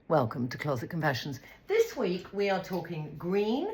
Welcome to Closet Confessions. This week we are talking green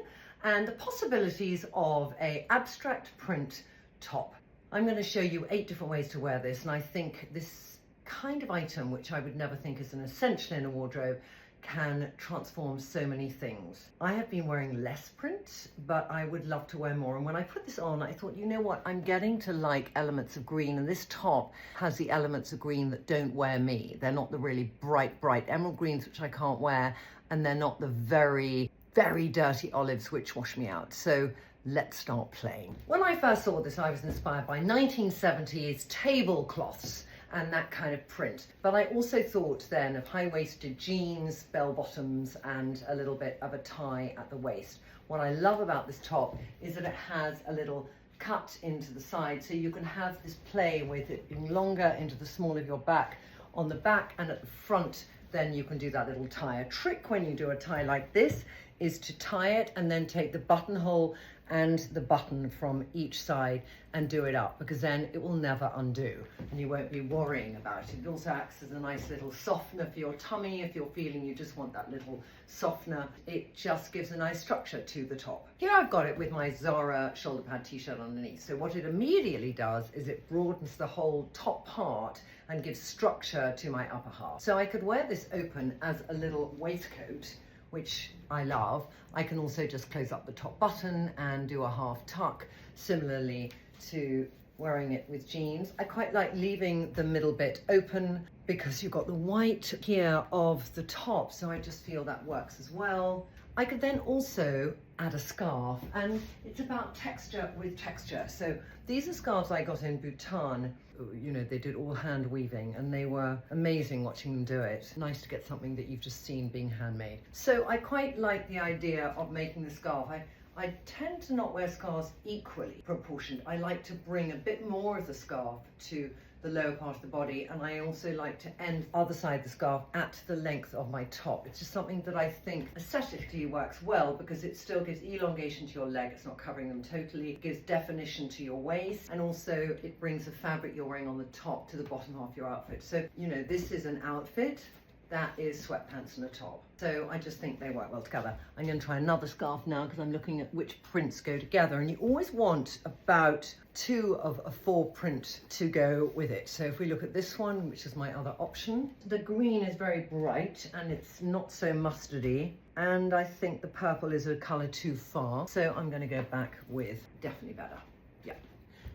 and the possibilities of an abstract print top. I'm going to show you 8 different ways to wear this, and I think this kind of item, which I would never think is an essential in a wardrobe, can transform so many things. I have been wearing less print, but I would love to wear more. And when I put this on, I thought, you know what, I'm getting to like elements of green, and this top has the elements of green that don't wear me. They're not the really bright emerald greens, which I can't wear, and they're not the very dirty olives, which wash me out. So let's start playing. When I first saw this, I was inspired by 1970s tablecloths and that kind of print. But I also thought then of high-waisted jeans, bell bottoms, and a little bit of a tie at the waist. What I love about this top is that it has a little cut into the side, so you can have this play with it being longer into the small of your back on the back, and at the front, then you can do that little tie. A trick when you do a tie like this is to tie it and then take the buttonhole and the button from each side and do it up, because then it will never undo and you won't be worrying about it. It also acts as a nice little softener for your tummy if you're feeling you just want that little softener. It just gives a nice structure to the top. Here I've got it with my Zara shoulder pad t-shirt underneath. So what it immediately does is it broadens the whole top part and gives structure to my upper half. So I could wear this open as a little waistcoat, which I love. I can also just close up the top button and do a half tuck, similarly to wearing it with jeans. I quite like leaving the middle bit open because you've got the white here of the top, so I just feel that works as well. I could then also add a scarf, and it's about texture with texture. So these are scarves I got in Bhutan. You know, they did all hand weaving and they were amazing watching them do it. Nice to get something that you've just seen being handmade. So I quite like the idea of making the scarf. I tend to not wear scarves equally proportioned. I like to bring a bit more of the scarf to the lower part of the body, and I also like to end the other side of the scarf at the length of my top. It's just something that I think aesthetically works well because it still gives elongation to your leg. It's not covering them totally. It gives definition to your waist, and also it brings the fabric you're wearing on the top to the bottom half of your outfit. So, you know, this is an outfit that is sweatpants and a top. So I just think they work well together. I'm going to try another scarf now because I'm looking at which prints go together, and you always want about 2 of a 4 print to go with it. So if we look at this one, which is my other option, the green is very bright and it's not so mustardy, and I think the purple is a color too far. So I'm going to go back with definitely better. Yeah.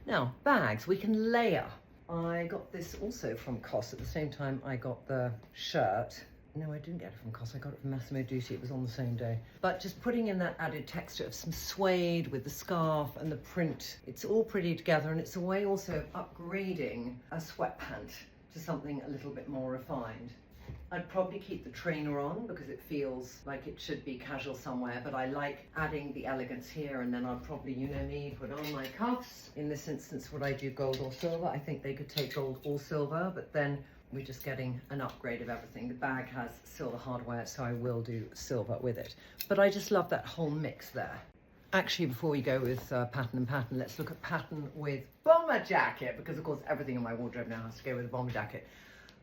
Now, bags, we can layer. I got this also from COS at the same time I got the shirt. No, I didn't get it from COS, I got it from Massimo Dutti. It was on the same day. But just putting in that added texture of some suede with the scarf and the print, it's all pretty together, and it's a way also of upgrading a sweatpant to something a little bit more refined. I'd probably keep the trainer on because it feels like it should be casual somewhere, but I like adding the elegance here, and then I'll probably, you know me, put on my cuffs. In this instance, would I do gold or silver? I think they could take gold or silver, but then we're just getting an upgrade of everything. The bag has silver hardware, so I will do silver with it. But I just love that whole mix there. Actually, before we go with pattern and pattern, let's look at pattern with bomber jacket, because of course everything in my wardrobe now has to go with a bomber jacket.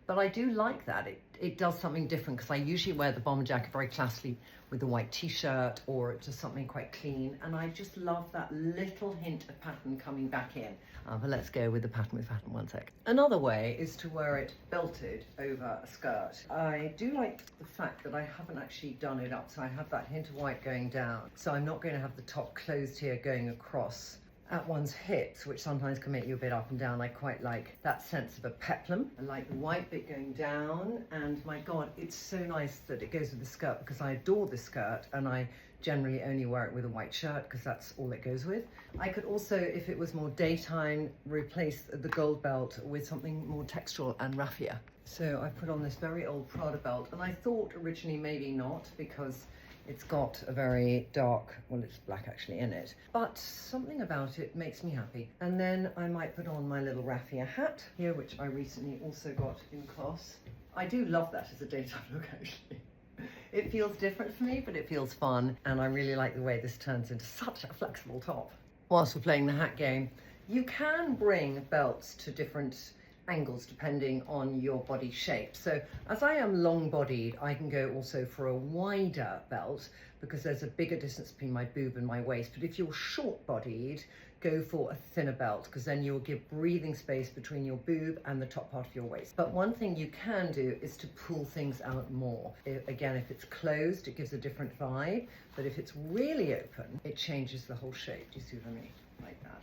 But I do like that. It does something different, because I usually wear the bomber jacket very classically with the white t-shirt or just something quite clean. And I just love that little hint of pattern coming back in. But let's go with the pattern with pattern one sec. Another way is to wear it belted over a skirt. I do like the fact that I haven't actually done it up, so I have that hint of white going down. So I'm not going to have the top closed here going across at one's hips, which sometimes can make you a bit up and down. I quite like that sense of a peplum. I like the white bit going down, and my God, it's so nice that it goes with the skirt, because I adore this skirt and I generally only wear it with a white shirt because that's all it goes with. I could also, if it was more daytime, replace the gold belt with something more textural and raffia. So I put on this very old Prada belt, and I thought originally maybe not, because it's got a very dark, well, it's black actually in it, but something about it makes me happy. And then I might put on my little raffia hat here, which I recently also got in COS. I do love that as a daytime look, actually. It feels different for me, but it feels fun, and I really like the way this turns into such a flexible top. Whilst we're playing the hat game, you can bring belts to different angles depending on your body shape. So as I am long bodied, I can go also for a wider belt because there's a bigger distance between my boob and my waist. But if you're short bodied, go for a thinner belt because then you'll give breathing space between your boob and the top part of your waist. But one thing you can do is to pull things out more. Again, if it's closed, it gives a different vibe. But if it's really open, it changes the whole shape. Do you see what I mean? Like that.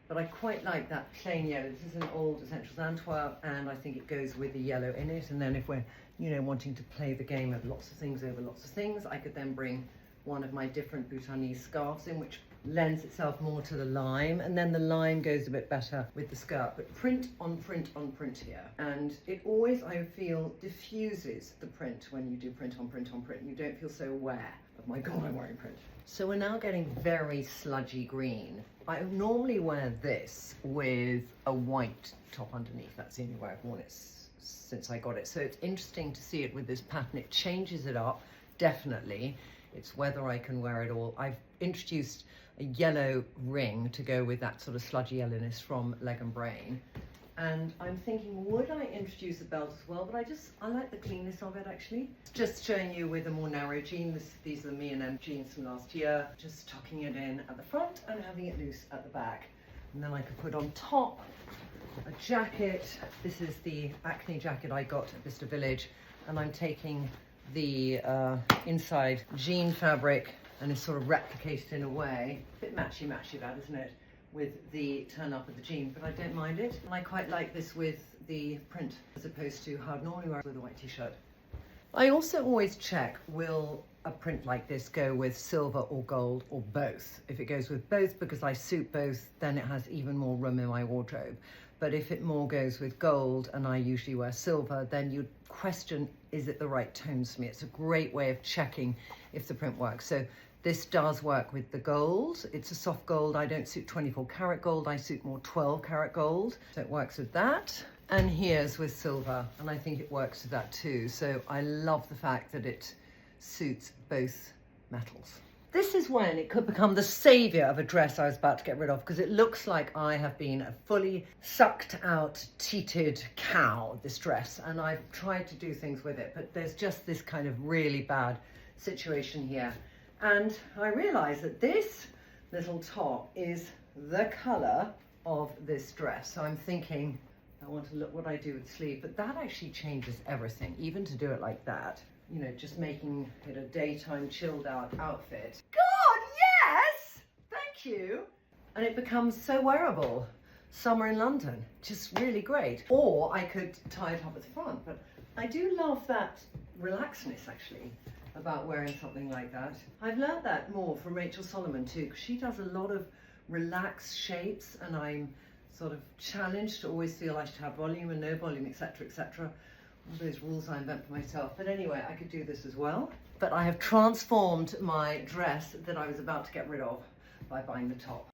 But I quite like that plain yellow. This is an old Essentiel Antwerp, and I think it goes with the yellow in it. And then if we're, you know, wanting to play the game of lots of things over lots of things, I could then bring one of my different Bhutanese scarves in, which lends itself more to the lime, and then the lime goes a bit better with the skirt. But print on print on print here, and it always, I feel, diffuses the print when you do print on print on print. You don't feel so aware of, my God, I'm wearing print. So we're now getting very sludgy green. I normally wear this with a white top underneath. That's the only way I've worn it since I got it. So it's interesting to see it with this pattern. It changes it up, definitely. It's whether I can wear it all. I've introduced a yellow ring to go with that sort of sludgy yellowness from Legge and Braine. And I'm thinking, would I introduce a belt as well? But I like the cleanness of it, actually. Just showing you with a more narrow jean. These are the ME+EM jeans from last year. Just tucking it in at the front and having it loose at the back. And then I could put on top a jacket. This is the ACNE jacket I got at Vista Village. And I'm taking the inside jean fabric and it's sort of replicated in a way. A bit matchy-matchy that, isn't it? With the turn up of the jean, but I don't mind it. And I quite like this with the print as opposed to how I'd normally wear it with a white t-shirt. I also always check, will a print like this go with silver or gold or both? If it goes with both, because I suit both, then it has even more room in my wardrobe. But if it more goes with gold and I usually wear silver, then you'd question, is it the right tones for me? It's a great way of checking if the print works. So this does work with the gold. It's a soft gold. I don't suit 24 karat gold. I suit more 12 karat gold. So it works with that. And here's with silver. And I think it works with that too. So I love the fact that it suits both metals. This is when it could become the savior of a dress I was about to get rid of, because it looks like I have been a fully sucked out, teated cow, this dress. And I've tried to do things with it, but there's just this kind of really bad situation here. And I realize that this little top is the color of this dress. So I'm thinking, I want to look what I do with the sleeve, but that actually changes everything, even to do it like that. You know, just making it a daytime chilled out outfit. God, yes! Thank you. And it becomes so wearable. Summer in London, just really great. Or I could tie it up at the front, but I do love that relaxedness actually about wearing something like that. I've learned that more from Rachel Solomon too, because she does a lot of relaxed shapes, and I'm sort of challenged to always feel I should have volume and no volume, etc., etc. All those rules I invent for myself. But anyway, I could do this as well. But I have transformed my dress that I was about to get rid of by buying the top.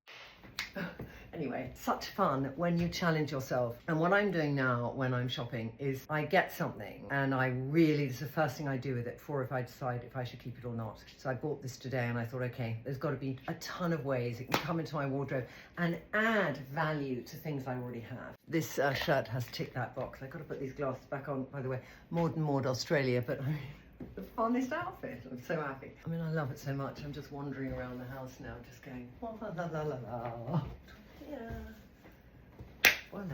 Anyway, such fun when you challenge yourself. And what I'm doing now when I'm shopping is I get something and this is the first thing I do with it before if I decide if I should keep it or not. So I bought this today and I thought, okay, there's got to be a ton of ways it can come into my wardrobe and add value to things I already have. This shirt has ticked that box. I've got to put these glasses back on, by the way. Maud Australia, but I mean, the funnest outfit. I'm so happy. I mean, I love it so much. I'm just wandering around the house now, just going, la la la la la. Yeah. Voila.